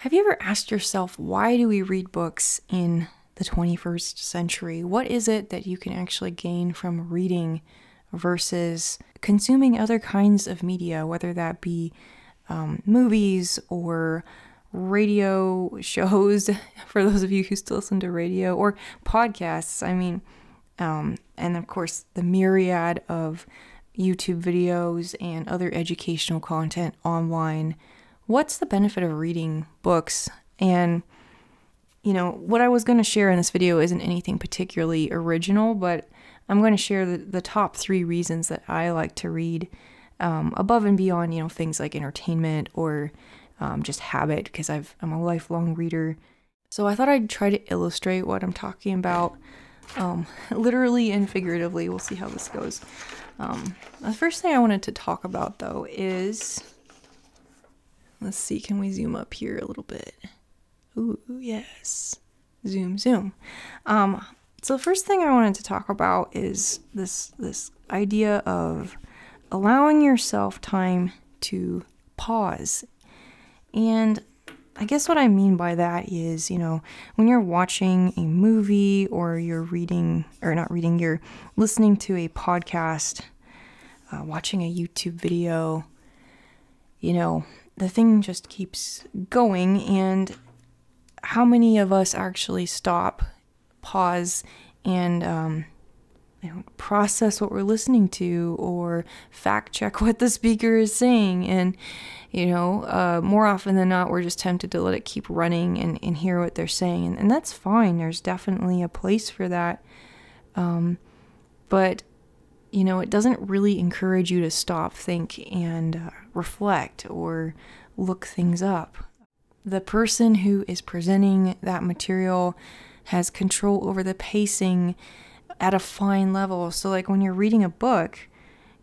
Have you ever asked yourself, why do we read books in the 21st century? What is it that you can actually gain from reading versus consuming other kinds of media, whether that be movies or radio shows, for those of you who still listen to radio, or podcasts? And of course, the myriad of YouTube videos and other educational content online. What's the benefit of reading books? And, what I was going to share in this video isn't anything particularly original, but I'm going to share the top 3 reasons that I like to read, above and beyond, things like entertainment or just habit, because I'm a lifelong reader. So I thought I'd try to illustrate what I'm talking about, literally and figuratively. We'll see how this goes. The first thing I wanted to talk about, though, is... Let's see, can we zoom up here a little bit? Ooh, yes. Zoom. So the first thing I wanted to talk about is this idea of allowing yourself time to pause. And I guess what I mean by that is, when you're watching a movie or you're you're listening to a podcast, watching a YouTube video, the thing just keeps going, and how many of us actually stop, pause, and process what we're listening to, or fact check what the speaker is saying? And more often than not, we're just tempted to let it keep running and hear what they're saying, and that's fine. There's definitely a place for that, but it doesn't really encourage you to stop, think, and reflect or look things up. The person who is presenting that material has control over the pacing at a fine level. So like when you're reading a book,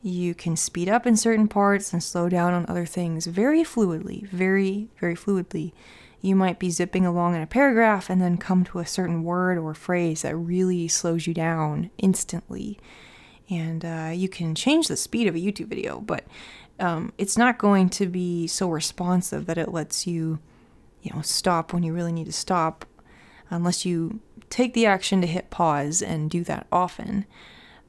you can speed up in certain parts and slow down on other things very fluidly, very, very fluidly. You might be zipping along in a paragraph and then come to a certain word or phrase that really slows you down instantly. And you can change the speed of a YouTube video, but it's not going to be so responsive that it lets you, stop when you really need to stop, unless you take the action to hit pause and do that often.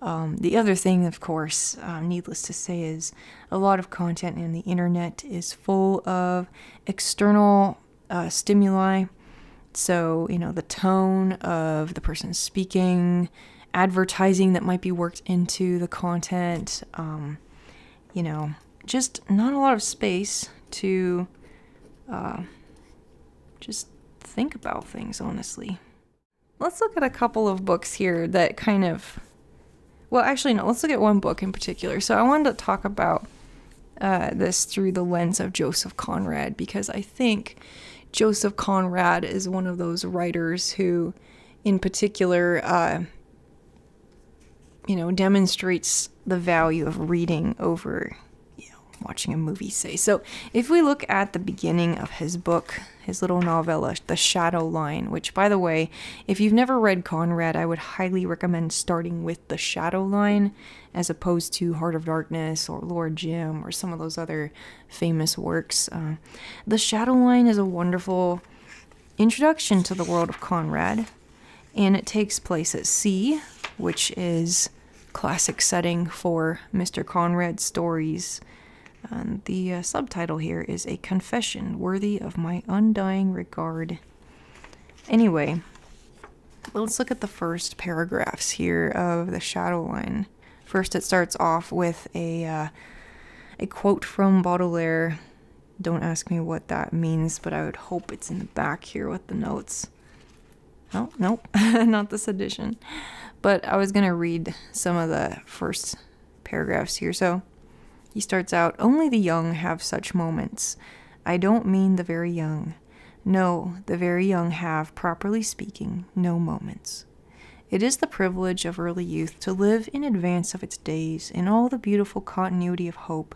The other thing, of course, needless to say, is a lot of content in the internet is full of external stimuli. So, the tone of the person speaking, advertising that might be worked into the content, just not a lot of space to just think about things, honestly. Let's look at a couple of books here that let's look at one book in particular. So I wanted to talk about this through the lens of Joseph Conrad, because I think Joseph Conrad is one of those writers who, in particular, demonstrates the value of reading over, watching a movie, say. So if we look at the beginning of his book, his little novella, The Shadow Line, which, by the way, if you've never read Conrad, I would highly recommend starting with The Shadow Line as opposed to Heart of Darkness or Lord Jim or some of those other famous works. The Shadow Line is a wonderful introduction to the world of Conrad, and it takes place at sea, which is classic setting for Mr. Conrad's stories. And the subtitle here is A Confession Worthy of My Undying Regard. Anyway, let's look at the first paragraphs here of The Shadow Line. First, it starts off with a quote from Baudelaire. Don't ask me what that means, but I would hope it's in the back here with the notes. Oh, nope, not this edition. But I was going to read some of the first paragraphs here. So he starts out, "Only the young have such moments. I don't mean the very young. No, the very young have, properly speaking, no moments. It is the privilege of early youth to live in advance of its days in all the beautiful continuity of hope,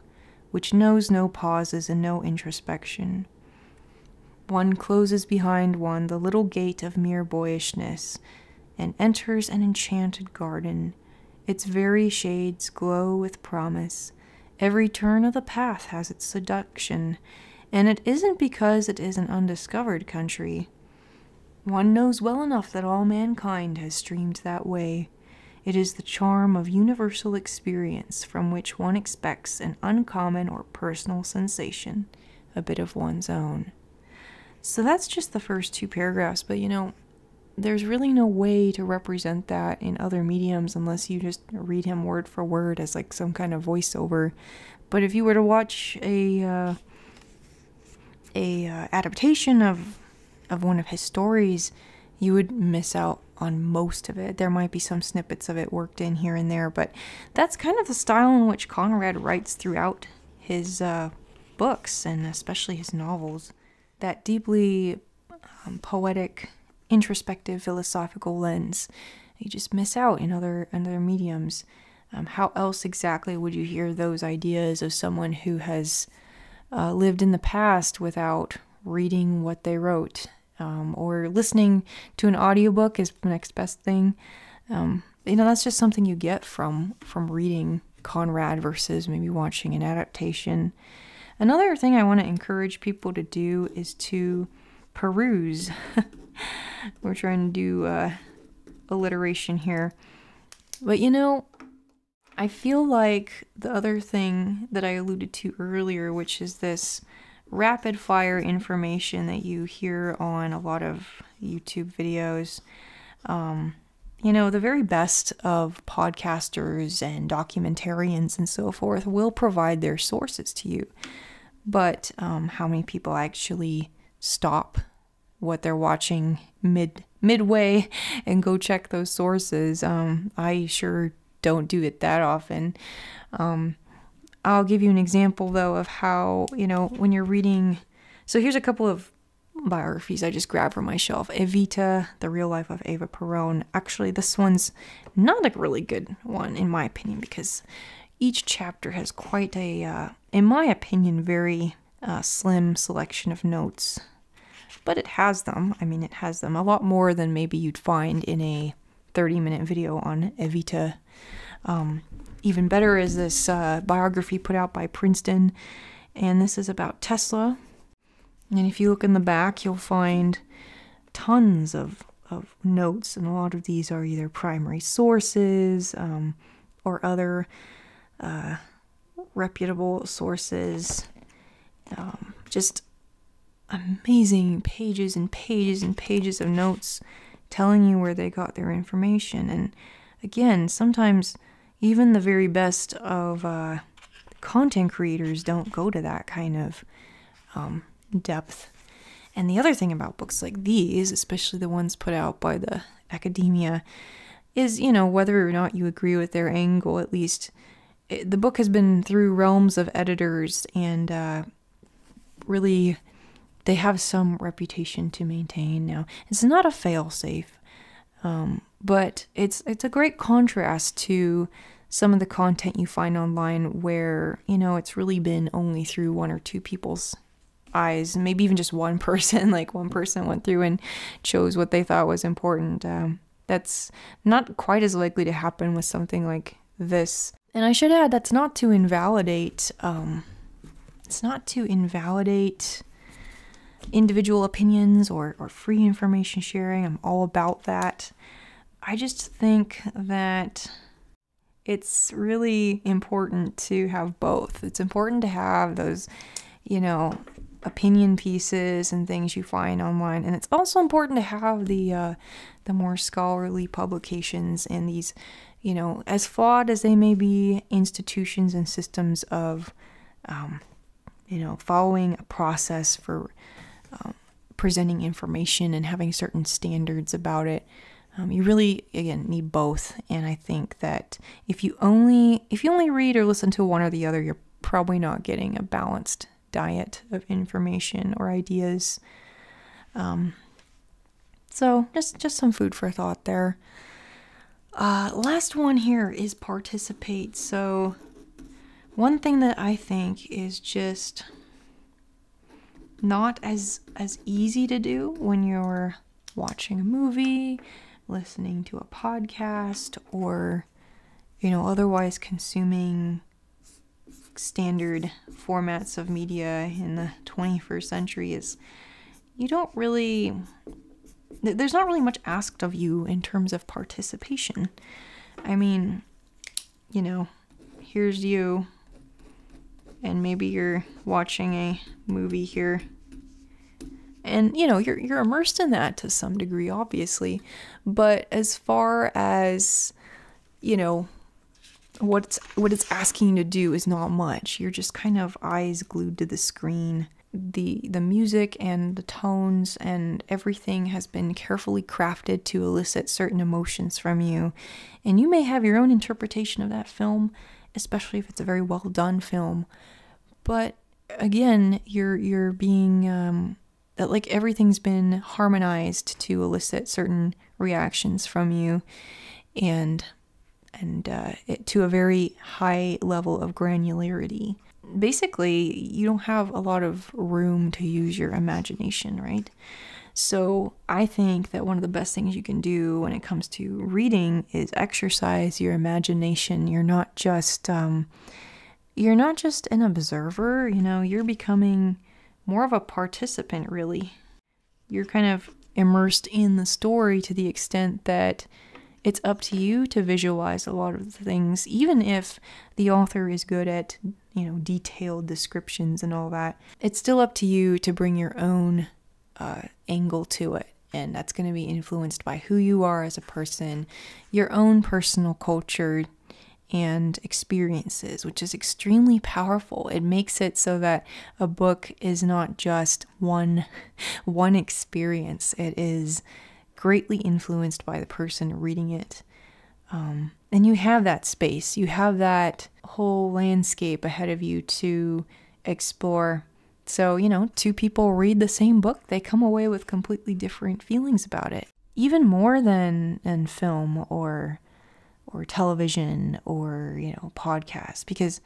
which knows no pauses and no introspection. One closes behind one the little gate of mere boyishness, and enters an enchanted garden. Its very shades glow with promise. Every turn of the path has its seduction, And it isn't because it is an undiscovered country. One knows well enough that all mankind has streamed that way. It is the charm of universal experience from which one expects an uncommon or personal sensation, a bit of one's own. So that's just the first 2 paragraphs, but there's really no way to represent that in other mediums unless you just read him word for word as like some kind of voiceover. But if you were to watch a adaptation of one of his stories, you would miss out on most of it. There might be some snippets of it worked in here and there, but that's kind of the style in which Conrad writes throughout his books, and especially his novels. That deeply poetic, introspective, philosophical lens. You just miss out in other mediums. How else exactly would you hear those ideas of someone who has lived in the past without reading what they wrote? Or listening to an audiobook is the next best thing. That's just something you get from reading Conrad versus maybe watching an adaptation. Another thing I want to encourage people to do is to peruse. We're trying to do alliteration here. But I feel like the other thing that I alluded to earlier, which is this rapid fire information that you hear on a lot of YouTube videos. The very best of podcasters and documentarians and so forth will provide their sources to you. But how many people actually stop what they're watching midway and go check those sources? I sure don't do it that often. I'll give you an example, though, of how, when you're reading... So here's a couple of biographies I just grabbed from my shelf. Evita, The Real Life of Eva Peron. Actually, this one's not a really good one, in my opinion, because each chapter has quite a, in my opinion, very slim selection of notes. But it has them. It has them a lot more than maybe you'd find in a 30-minute video on Evita. Even better is this biography put out by Princeton, and this is about Tesla. And if you look in the back, you'll find tons of notes, and a lot of these are either primary sources or other reputable sources. Just amazing pages and pages and pages of notes telling you where they got their information. And again, sometimes even the very best of content creators don't go to that kind of depth. And the other thing about books like these, especially the ones put out by the academia, is, whether or not you agree with their angle, at least the book has been through realms of editors, and really they have some reputation to maintain. Now, it's not a fail-safe, but it's a great contrast to some of the content you find online where, it's really been only through 1 or 2 people's eyes, maybe even just one person. Like one person went through and chose what they thought was important. That's not quite as likely to happen with something like this. And I should add, that's not to invalidate, individual opinions or free information sharing. I'm all about that. I just think that it's really important to have both. It's important to have those, opinion pieces and things you find online, and it's also important to have the more scholarly publications and these, as flawed as they may be, institutions and systems of, following a process for presenting information and having certain standards about it. You really, again, need both. And I think that if you only read or listen to one or the other, you're probably not getting a balanced diet of information or ideas. So just some food for thought there. Last one here is participate. So one thing that I think is just not as easy to do when you're watching a movie, listening to a podcast, or otherwise consuming standard formats of media in the 21st century is there's not really much asked of you in terms of participation. I mean, here's you, and maybe you're watching a movie here, and you're immersed in that to some degree, obviously, but as far as what it's asking you to do is not much. You're just kind of eyes glued to the screen. The music and the tones and everything has been carefully crafted to elicit certain emotions from you, and you may have your own interpretation of that film, especially if it's a very well done film. But again, you're being like everything's been harmonized to elicit certain reactions from you, and to a very high level of granularity. Basically, you don't have a lot of room to use your imagination, right? So I think that one of the best things you can do when it comes to reading is exercise your imagination. You're not just an observer, you're becoming more of a participant, really. You're kind of immersed in the story to the extent that it's up to you to visualize a lot of the things, even if the author is good at, detailed descriptions and all that. It's still up to you to bring your own angle to it. And that's going to be influenced by who you are as a person, your own personal culture and experiences, which is extremely powerful. It makes it so that a book is not just one experience. It is greatly influenced by the person reading it. And you have that space, you have that whole landscape ahead of you to explore. So, two people read the same book, they come away with completely different feelings about it. Even more than in film or television or, podcasts, because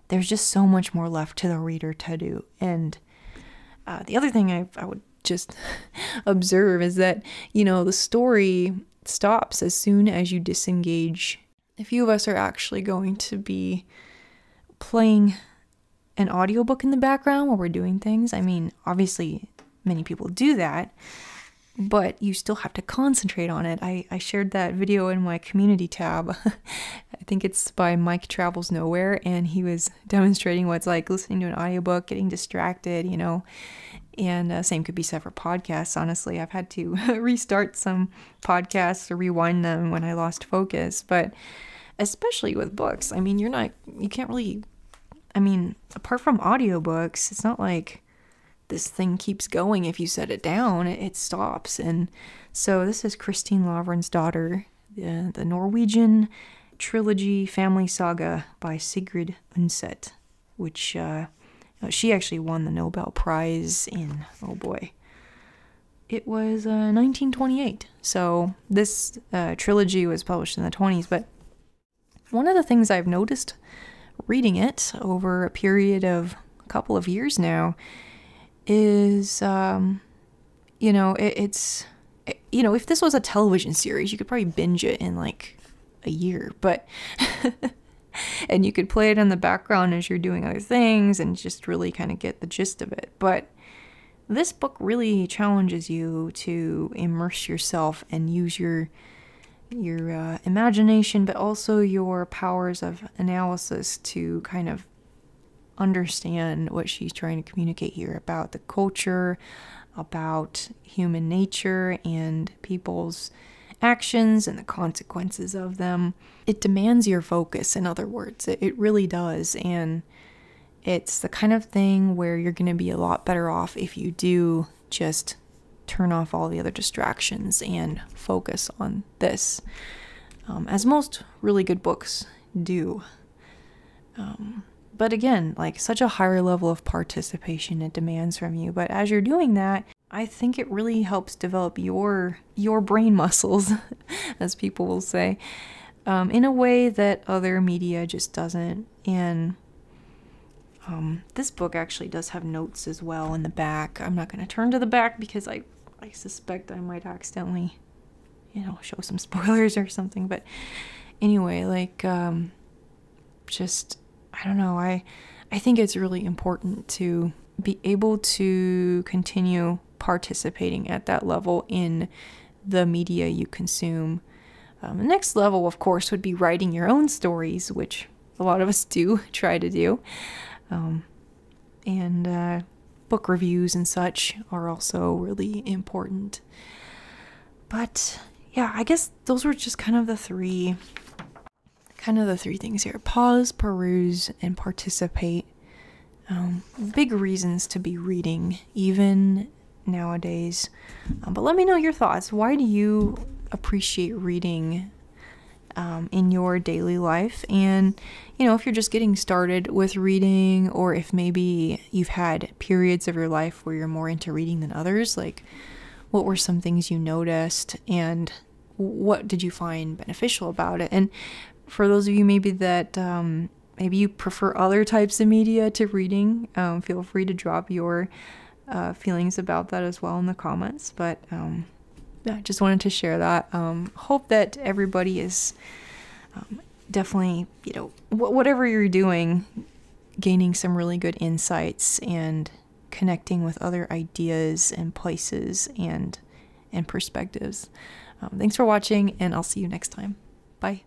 there's just so much more left to the reader to do. And the other thing I would just observe is that, the story stops as soon as you disengage. A few of us are actually going to be playing an audiobook in the background while we're doing things. I mean, obviously, many people do that, but you still have to concentrate on it. I shared that video in my community tab. I think it's by Mike Travels Nowhere, and he was demonstrating what it's like listening to an audiobook, getting distracted, and same could be said for podcasts. Honestly, I've had to restart some podcasts or rewind them when I lost focus, but especially with books, I mean, you can't really, apart from audiobooks, it's not like this thing keeps going. If you set it down, it stops. And so this is Kristin Lavransdatter, the Norwegian trilogy family saga by Sigrid Undset, which she actually won the Nobel Prize in, it was 1928. So this trilogy was published in the 20s. But one of the things I've noticed reading it over a period of a couple of years now is, if this was a television series, you could probably binge it in like a year, but and you could play it in the background as you're doing other things and just really kind of get the gist of it. But this book really challenges you to immerse yourself and use your imagination, but also your powers of analysis to kind of understand what she's trying to communicate here about the culture, about human nature and people's actions and the consequences of them. It demands your focus, in other words. It really does. And it's the kind of thing where you're going to be a lot better off if you do just turn off all the other distractions and focus on this, as most really good books do. But again, like such a higher level of participation it demands from you. But as you're doing that, I think it really helps develop your brain muscles, as people will say, in a way that other media just doesn't. And this book actually does have notes as well in the back. I'm not going to turn to the back because I suspect I might accidentally, show some spoilers or something. But anyway, like, just, I don't know, I I think it's really important to be able to continue participating at that level in the media you consume. The next level, of course, would be writing your own stories, which a lot of us do try to do. And book reviews and such are also really important. But yeah, I guess those were just kind of the three things here. Pause, peruse, and participate. Big reasons to be reading, even nowadays. But let me know your thoughts. Why do you appreciate reading in your daily life? And, you know, if you're just getting started with reading, or if maybe you've had periods of your life where you're more into reading than others, like what were some things you noticed and what did you find beneficial about it? And for those of you maybe that maybe you prefer other types of media to reading, feel free to drop your feelings about that as well in the comments. But yeah, just wanted to share that. Hope that everybody is definitely, you know, whatever you're doing, gaining some really good insights and connecting with other ideas and places and perspectives. Thanks for watching, and I'll see you next time. Bye.